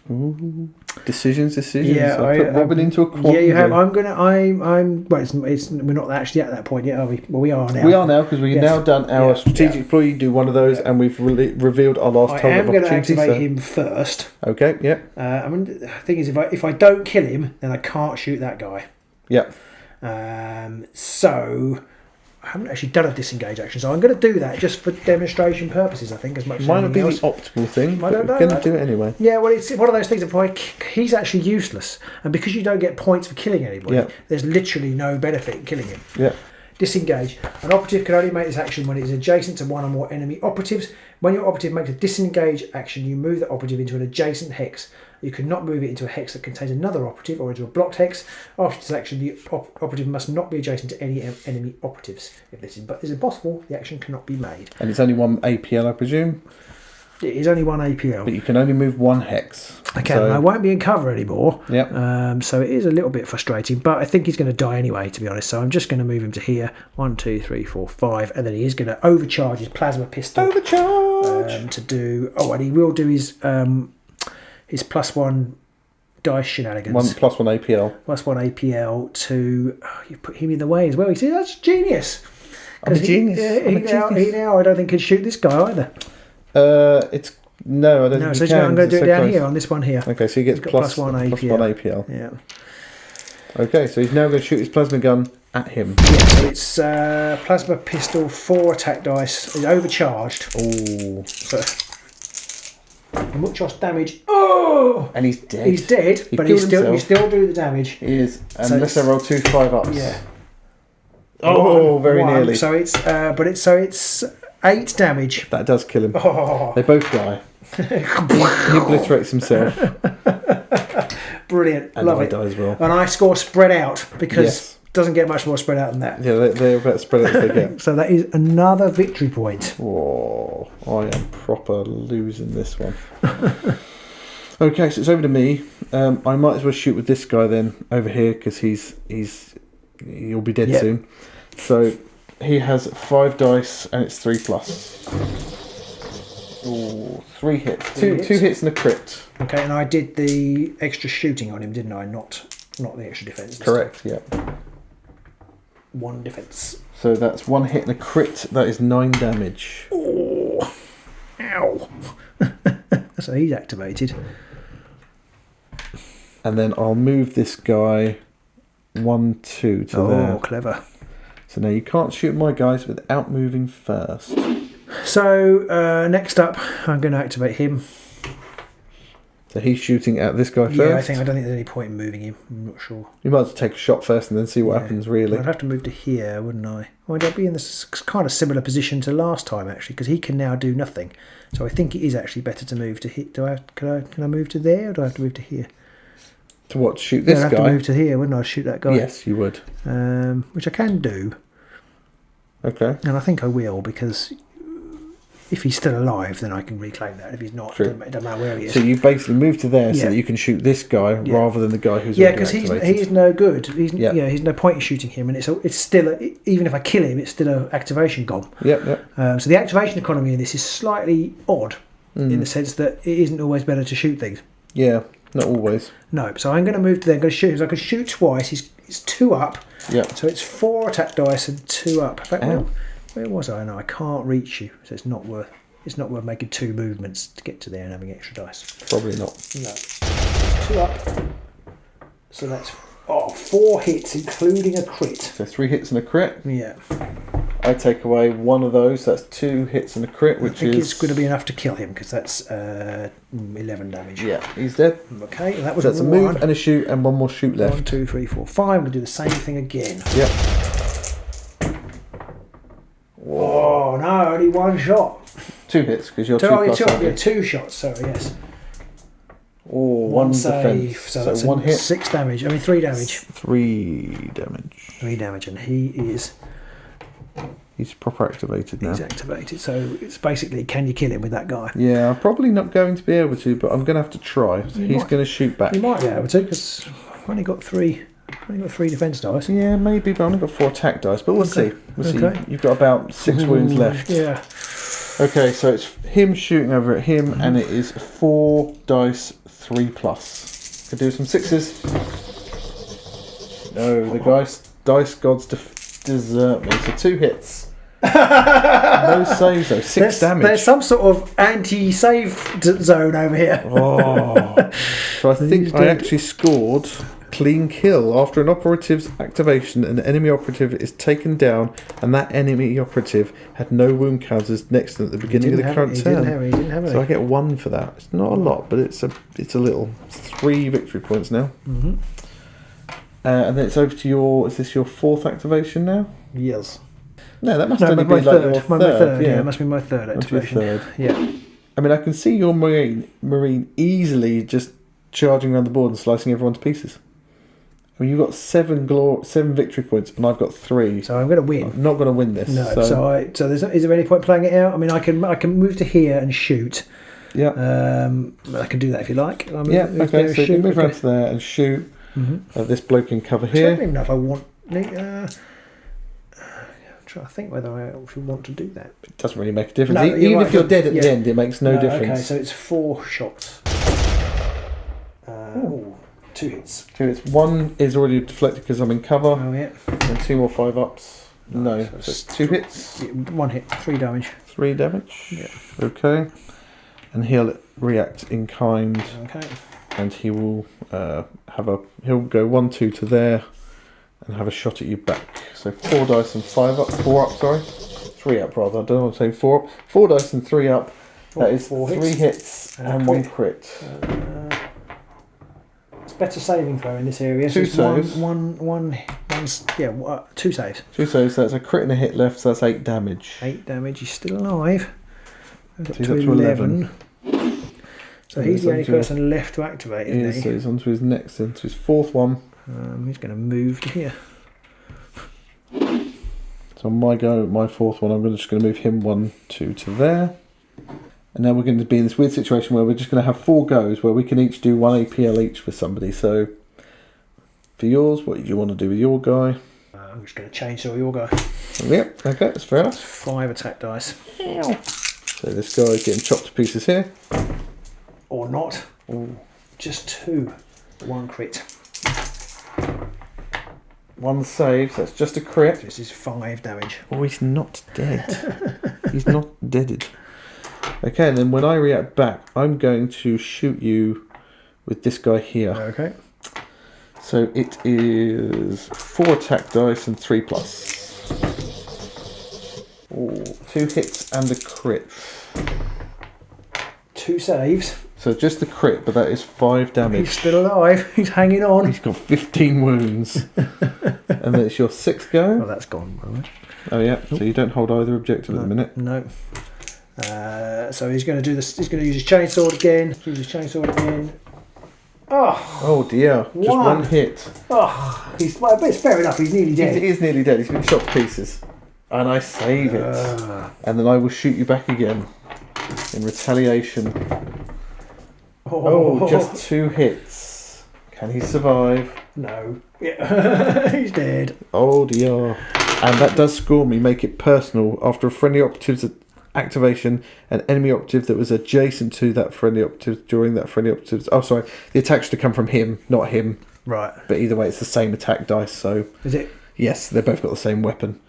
Ooh. Decisions. Yeah, I put Robin into a quandary. Yeah, you have. Well, we're not actually at that point yet, are we? Well, we are now. We are now, because we've now done our strategic deploy. You do one of those, and we've revealed our last target of opportunity. I am going to activate him first. Okay. Yeah. The thing is, if I don't kill him, then I can't shoot that guy. Yeah. So I haven't actually done a disengage action, so I'm going to do that just for demonstration purposes, I think, as much as Might not be else. the optimal thing, I don't know. we're going to do it anyway. Yeah, well, it's one of those things. He's actually useless, and because you don't get points for killing anybody, there's literally no benefit in killing him. Yeah. Disengage. An operative can only make this action when it is adjacent to one or more enemy operatives. When your operative makes a disengage action, you move the operative into an adjacent hex. You cannot move it into a hex that contains another operative or into a blocked hex. After this action, the operative must not be adjacent to any enemy operatives. If this is impossible, the action cannot be made. And it's only one APL, I presume? It is only one APL. But you can only move one hex. I can. I won't be in cover anymore. Yep. So it is a little bit frustrating, but I think he's going to die anyway, to be honest. So I'm just going to move him to here. 1, 2, 3, 4, 5. And then he is going to overcharge his plasma pistol. Overcharge! To do... Oh, and he will do his +1 dice shenanigans. +1 APL. +1 APL to... Oh, you put him in the way as well. You see, that's genius. I'm a genius. He now, I don't think, can shoot this guy either. It's... No, I don't think so you can. I'm going to do it down here, on this one here. Okay, so he gets +1 APL. Yeah. Okay, so he's now going to shoot his plasma gun at him. Yeah, so it's plasma pistol, 4 attack dice. It's overcharged. Oh. So, muchos damage. Oh! And he's dead. He's dead, but you still do the damage. He is. Unless I roll 2 5-ups. Yeah. Oh, very nearly. So it's 8 damage. That does kill him. Oh. They both die. He obliterates himself. Brilliant. And Love I it. die as well. And I score spread out, because it doesn't get much more spread out than that. Yeah, they're about spread out as they get. So that is another victory point. Oh, I am proper losing this one. Okay, so it's over to me. I might as well shoot with this guy then over here, because he'll be dead soon. So he has 5 dice and it's 3+. Oh, 3 hits. Two hits and a crit. Okay, and I did the extra shooting on him, didn't I? Not the extra defense. Correct. Yeah. 1 defense. So that's 1 hit and a crit. That is 9 damage. Oh, ow! So he's activated. And then I'll move this guy 1, 2 to there. Oh, clever. So now you can't shoot my guys without moving first. So next up, I'm going to activate him. So he's shooting at this guy first. Yeah, I don't think there's any point in moving him. I'm not sure. You might as well take a shot first and then see what happens, really. I'd have to move to here, wouldn't I? Well, I'd be in this kind of similar position to last time, actually, because he can now do nothing. So I think it is actually better to move to here. Can I move to there, or do I have to move to here? To what? Shoot this guy? I'd have to move to here, wouldn't I? Shoot that guy. Yes, you would. Which I can do. Okay. And I think I will, because if he's still alive, then I can reclaim that. If he's not, it doesn't matter where he is. So you basically move to there so that you can shoot this guy rather than the guy who's already activated. because he's no good. He's no point in shooting him, and it's still even if I kill him, it's still an activation gob. So the activation economy in this is slightly odd in the sense that it isn't always better to shoot things. Yeah, not always. No, so I'm going to move to there. I'm going to shoot him. So I can shoot twice. It's 2 up. Yeah. So it's 4 attack dice and 2 up. In fact, where was I? No, I can't reach you, so it's not worth making 2 movements to get to there and having extra dice. Probably not. No. 2 up. So that's 4 hits, including a crit. So 3 hits and a crit. Yeah. I take away 1 of those. That's 2 hits and a crit, which I think it's going to be enough to kill him because that's 11 damage. Yeah, he's dead. Okay, and that was so that's a move and a shoot and 1 more shoot left. 1, 2, 3, 4, 5. I'm going to do the same thing again. Yep. Oh no, only 1 shot. 2 hits because you're 2 plus 2 shots. Sorry, yes. Oh, 1 save. defense. So that's 1 hit. 6 damage. 3 damage. 3 damage. 3 damage, and he's proper activated now. He's activated. So it's basically, can you kill him with that guy? Yeah, I'm probably not going to be able to, but I'm going to have to try. He's going to shoot back. You might be able to because I've only got 3 defense dice. Yeah, maybe, but I've only got 4 attack dice. But we'll see. We'll see. You've got about 6 wounds left. Yeah. Okay, so it's him shooting over at him, and it is 4 dice, 3 plus. Could do some 6s. No, the dice gods desert me. So 2 hits. No saves though. 6 damage. There's some sort of anti-save zone over here. So I think I actually scored clean kill. After an operative's activation, an enemy operative is taken down, and that enemy operative had no wound counters next to them at the beginning of the current turn. He didn't have any. So I get 1 for that. It's not a lot, but it's a little. 3 victory points now. Mm-hmm. And then it's over to your. Is this your 4th activation now? Yes. No, that must only be like your third. My third. Yeah, it must be my 3rd activation. Your 3rd. Yeah. I mean, I can see your marine easily just charging around the board and slicing everyone to pieces. I mean, you've got 7 victory points, and I've got 3. So I'm going to win. I'm not going to win this. No. So is there any point playing it out? I mean, I can move to here and shoot. Yeah. I can do that if you like. Okay. So you move around to there and shoot. Mm-hmm. This bloke can cover here. I don't even know if I want. I'm trying to think whether I actually want to do that. It doesn't really make a difference. No, Even if you're dead at the end, it makes no difference. Okay, so it's 4 shots. 2 hits. 2 hits. 1 is already deflected because I'm in cover. Oh yeah. And 2 more 5-ups. No. So it's 2 hits. 1 hit. 3 damage. 3 damage. Yeah. Okay. And he'll react in kind. Okay. And he will he'll go 1, 2 to there, and have a shot at you back. So 4 dice and 4 up. Sorry, 3 up rather. I don't want to say 4 up. 4 dice and 3 up. That is 3 hits and 1 crit. It's better saving throw in this area. 2 saves. 2 saves. 2 saves. So that's a crit and a hit left. So that's 8 damage. 8 damage. He's still alive. He's up to 11. So he's the only person left to activate, isn't he? So he's on to his next, into his 4th one. He's going to move to here. So on my 4th one, I'm just going to move him 1, 2 to there. And now we're going to be in this weird situation where we're just going to have 4 goes where we can each do 1 APL each for somebody. So for yours, what do you want to do with your guy? I'm just going to change to your guy. Yep, okay, that's fair enough. 5 attack dice. So this guy's getting chopped to pieces here. Or not. Ooh. Just 2. 1 crit. 1 save, so that's just a crit. This is 5 damage. Oh, he's not dead. He's not deaded. Okay, and then when I react back, I'm going to shoot you with this guy here. Okay. So it is 4 attack dice and 3 plus. Ooh, 2 hits and a crit. 2 saves. So just the crit, but that is 5 damage. He's still alive. He's hanging on. He's got 15 wounds. And then it's your 6th go. Oh, that's gone. Right. Oh yeah, so you don't hold either objective at the minute. No. So he's going to do this. He's going to use his chainsword again. Oh dear, just one hit. Oh, but it's fair enough. He's nearly dead. He is nearly dead. He's been shot to pieces. And I save it. And then I will shoot you back again in retaliation. Oh, just 2 hits. Can he survive? No. Yeah. He's dead. Oh dear. And that does score me, make it personal. After a friendly operative's activation, an enemy operative that was adjacent to that friendly operative during that friendly operative's... Oh, sorry. The attack's to come from him, not him. Right. But either way, it's the same attack dice, so... Is it? Yes, they've both got the same weapon.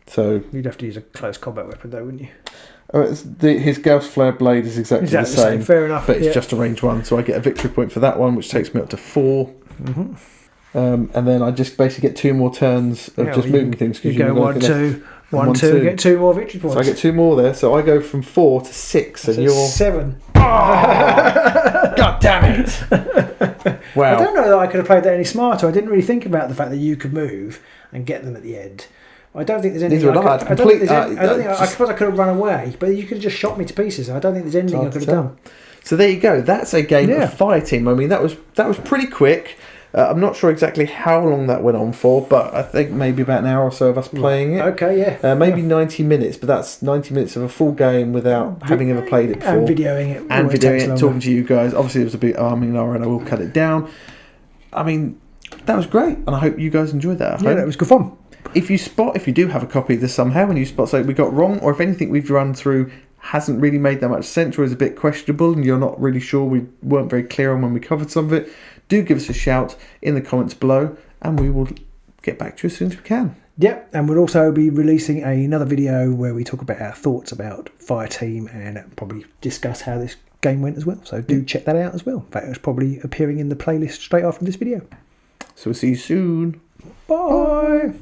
So... You'd have to use a close combat weapon, though, wouldn't you? His Gauss Flare Blade is exactly the same. Fair enough. But it's just a range 1, so I get a victory point for that one, which takes me up to 4. Mm-hmm. And then I just basically get 2 more turns of just moving things. You go 1, 2, 1, 2, and get 2 more victory points. So I get 2 more there, so I go from 4 to 6, and you're 7. Oh, God damn it! Wow. I don't know that I could have played that any smarter. I didn't really think about the fact that you could move and get them at the end. I don't think there's anything. I suppose I could have run away, but you could have just shot me to pieces. I don't think there's anything I could have done. So there you go. That's a game of FireTeam. I mean, that was pretty quick. I'm not sure exactly how long that went on for, but I think maybe about an hour or so of us playing it. Okay, yeah. Maybe 90 minutes, but that's 90 minutes of a full game without having ever played it before. And videoing it. Talking to you guys. Obviously, it was a bit arming and I will cut it down. I mean, that was great, and I hope you guys enjoyed that. Yeah, it was good fun. If you do have a copy of this somehow, and you spot something we got wrong, or if anything we've run through hasn't really made that much sense or is a bit questionable and you're not really sure, we weren't very clear on when we covered some of it, do give us a shout in the comments below and we will get back to you as soon as we can. Yep, and we'll also be releasing another video where we talk about our thoughts about FireTeam and probably discuss how this game went as well. So do check that out as well. In fact, it's probably appearing in the playlist straight after this video. So we'll see you soon. Bye.